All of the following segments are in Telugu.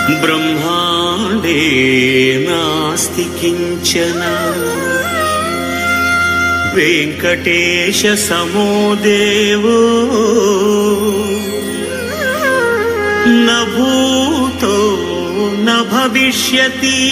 ब्रह्माण्डे नास्ति किञ्चन वेङ्कटेश समो देवो न भूतो न भविष्यति।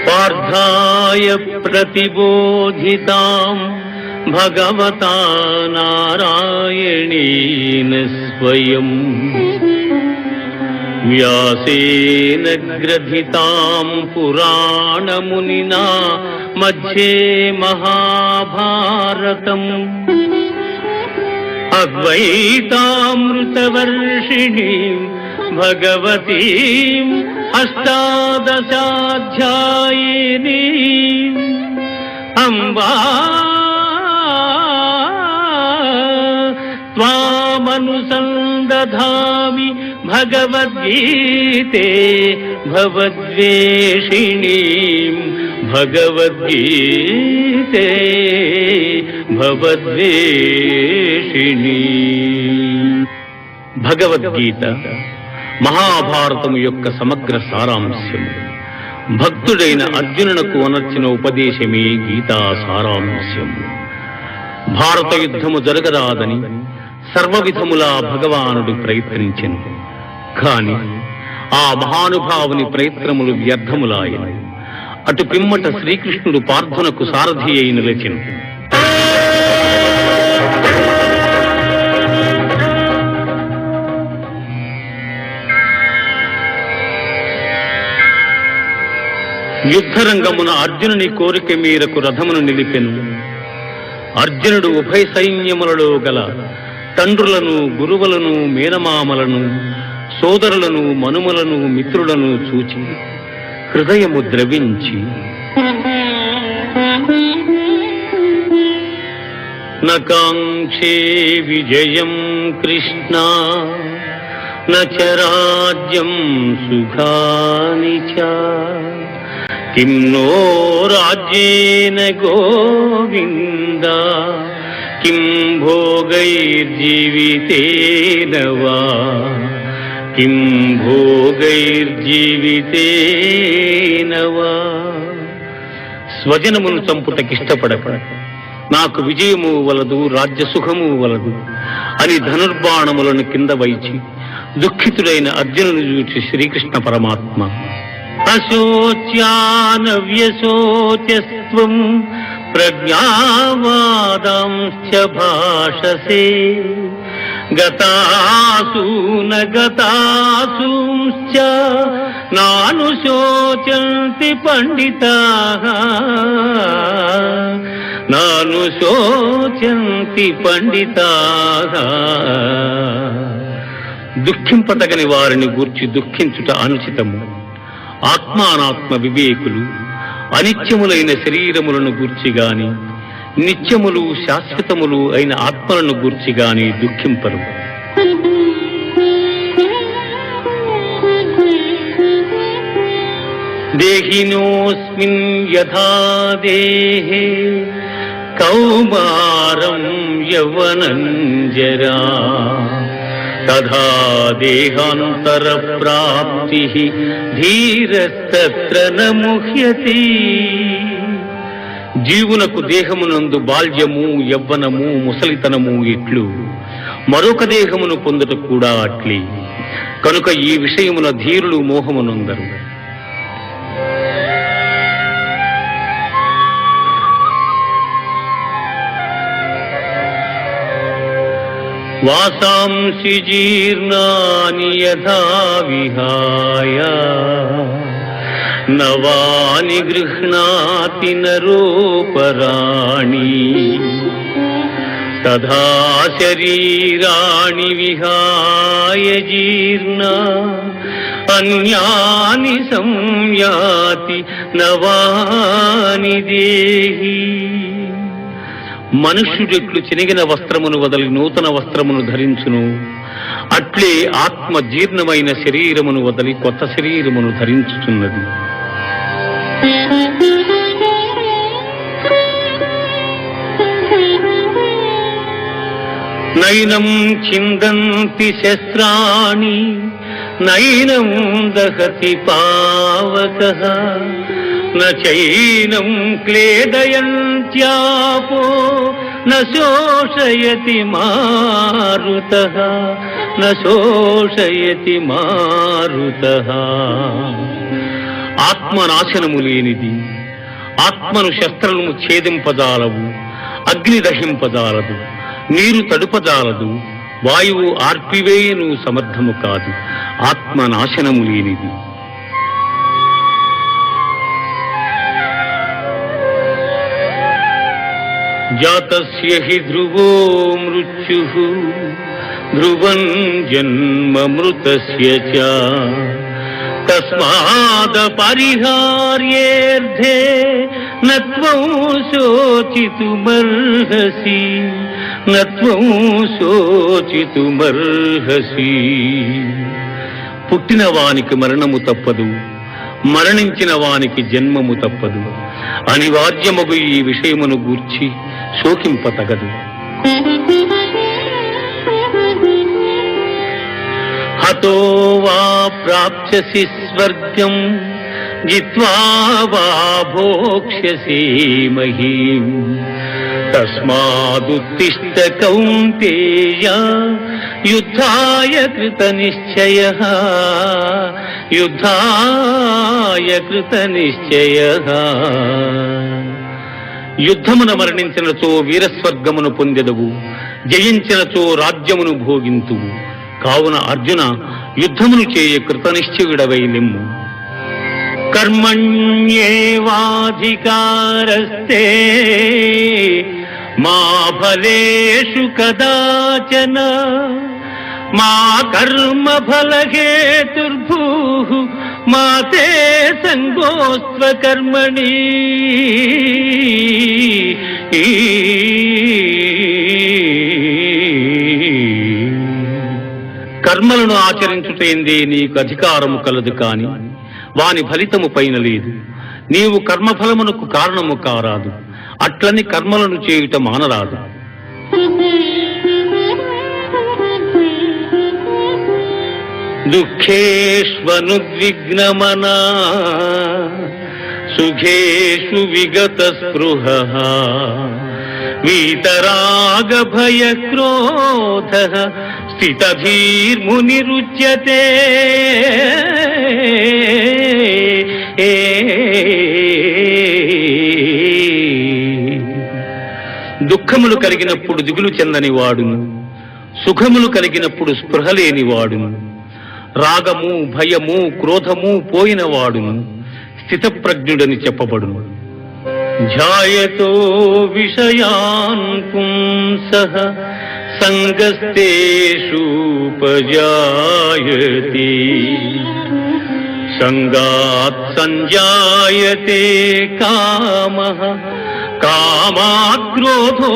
पार्थाय प्रतिबोधितां भगवता नारायणेन स्वयं व्यासेन ग्रथितां पुराणमुनिना मध्ये महाभारतम् अद्वैतामृतवर्षिणीं भगवतीम् अष्टादशाध्यायिनी अम्बा त्वामनुसन्दधामि भगवद्गीते भवद्वेषिणीं भगवद्गीते भवद्वेषिणी। భగవద్గీత మహాభారతము యొక్క సమగ్ర సారాంశము. భక్తుడైన అర్జునునకు అనర్చిన ఉపదేశమే గీతా సారాంశము. భారత యుద్ధము జరగరాదని సర్వవిధములా భగవానుడు ప్రయత్నించెను. కాని ఆ మహానుభావుని ప్రయత్నములు వ్యర్థములాయన. అటు పిమ్మట శ్రీకృష్ణుడు పార్థునకు సారథి అయి నిలిచెను. యుద్ధరంగమున అర్జునుని కోరిక మేరకు రథమును నిలిపెను. అర్జునుడు ఉభయ సైన్యములలో గల తండ్రులను, గురువులను, మేనమామలను, సోదరులను, మనుమలను, మిత్రులను చూచి హృదయము ద్రవించి నకాంక్షే విజయం కృష్ణ నచ రాజ్యం సుఖాని చ కిం నో రాజ్యేన గోవింద కిం భోగైర్జీవితేన వా కిం భోగైర్జీవితేన వా. స్వజనమును చంపుటకిష్టపడక నాకు విజయము వలదు, రాజ్యసుఖము వలదు అని ధనుర్బాణములను కింద వైచి దుఃఖితుడైన అర్జునుని చూచి శ్రీకృష్ణ పరమాత్మ అశోచ్యానవ్యశోచ్యస్త్వం ప్రజ్ఞావాదాంశ్చ భాషసే గతాసూన గతాసూంశ్చ నానుశోచంతి పండితాః నానుశోచంతి పండితాః. దుఃఖింపతగని వారిని గూర్చి దుఃఖించుట అనుచితము. ఆత్మానాత్మ వివేకులు అనిత్యములైన శరీరములను గూర్చి గాని, నిత్యములు శాశ్వతములు అయిన ఆత్మలను గూర్చి గాని దుఃఖింపరు. దేహినోస్మిన్ యథా దేహే కౌమారం యవ్వనం జరా తథా దేహాంతర ప్రాప్తి ధీరస్తత్ర న ముహ్యతి. జీవునకు దేహమునందు బాల్యము, యవ్వనము, ముసలితనము ఇట్లు మరొక దేహమును పొందుట కూడా అట్లే. కనుక ఈ విషయమున ధీరులు మోహమునందరు. వాసాంసి జీర్ణాని యథా విహాయ నవాని గృహ్ణాతి నరోపరాణి తథా శరీరాణి విహాయ జీర్ణ అన్యాని సంయాతి నవాని దేహి. మనుష్యుడెట్లు చినిగిన వస్త్రమును వదలి నూతన వస్త్రమును ధరించును, అట్లే ఆత్మ జీర్ణమైన శరీరమును వదలి కొత్త శరీరమును ధరించుచున్నది. నైనం చిందంతి శస్త్రాణి నైనం దహతి పావకః నైనం క్లేదయంత్యాపో నశోషయతి మారుతః నశోషయతి మారుతః. ఆత్మనాశనము లేనిది, ఆత్మను శస్త్రము ఛేదింపజాలవు, అగ్ని దహింపజాలదు, నీరు తడుపజాలదు, వాయువు ఆర్పివేయను సమర్థము కాదు. ఆత్మనాశనము లేనిది. జాతస్య హి ధ్రువో మృత్యుః ధ్రువం జన్మ మృతస్య చ తస్మాదపరిహార్యేర్థే నత్వం శోచితుమర్హసి నత్వం శోచితుమర్హసి. పుట్టిన వానికి మరణము తప్పదు, మరణించిన వానికి జన్మము తప్పదు. అనివార్యమగు ఈ విషయమును గూర్చి శోకింపతగదు. హతో వా ప్రాప్స్యసి స్వర్గం జిత్వా వా భోక్ష్యసి మహీం తస్మాదుత్తిష్ఠ కౌంతేయ యుద్ధాయ కృతనిశ్చయః యుద్ధాయ కృతనిశ్చయః. యుద్ధమున మరణించినచో వీరస్వర్గమును పొందెదవు, జయించినచో రాజ్యమును భోగింతువు. కావున అర్జున, యుద్ధమును చేయ కృతనిశ్చయుడవై నిమ్ము. కర్మణ్యేవాధికారస్తే మా ఫలేషు కదాచన మా కర్మ ఫలహేతుర్భూః మా తే సంగోస్త్వ కర్మణి. కర్మలను ఆచరించుటేందే నీకు అధికారము కలదు, కాని వాని ఫలితము పైన లేదు. నీవు కర్మఫలమునకు కారణము కారాదు, అట్లని కర్మలను చేయుట మానరాదు. దుఃఖేష్వనుద్విగ్నమనా సుఖేషు విగత స్పృహః వీతరాగ భయ క్రోధః స్థితధీర్మునిరుచ్యతే. దుఃఖములు కలిగినప్పుడు దిగులు చెందని వాడును, సుఖములు కలిగినప్పుడు స్పృహ లేని వాడును, రాగము భయము క్రోధము పోయిన వాడును స్థితప్రజ్ఞుడని చెప్పబడును. ధ్యాయతో విషయాన్ పుంసః సంగస్తేషూపజాయతే సంగాత్ సంజాయతే కామః కామాత్ క్రోధోభిజాయతే.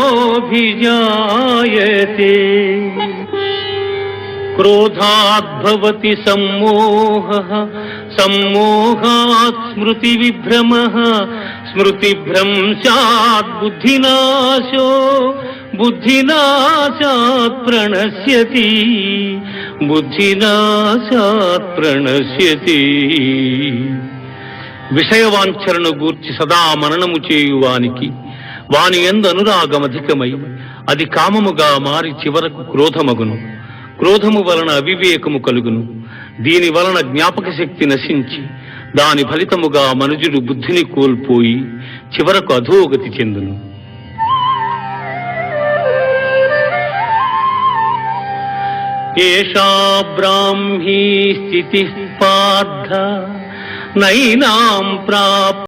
క్రోధాత్ భవతి సమ్మోహః సమ్మోహాత్ స్మృతి విభ్రమః స్మృతిభ్రంశాత్ బుద్ధినాశో బుద్ధినాశాత్ ప్రణశ్యతి బుద్ధినాశాత్ ప్రణశ్యతి. విషయవాంఛలను గూర్చి సదా మననము చేయువానికి వాని యందు అనురాగమధికమై అది కామముగా మారి చివరకు క్రోధమగును. క్రోధము వలన అవివేకము కలుగును. దీని వలన జ్ఞాపక శక్తి నశించి దాని ఫలితముగా మనుజుడు బుద్ధిని కోల్పోయి చివరకు అధోగతి చెందును. ఏషా బ్రాహ్మీ స్థితిః పార్థ నైనాం ప్రాప్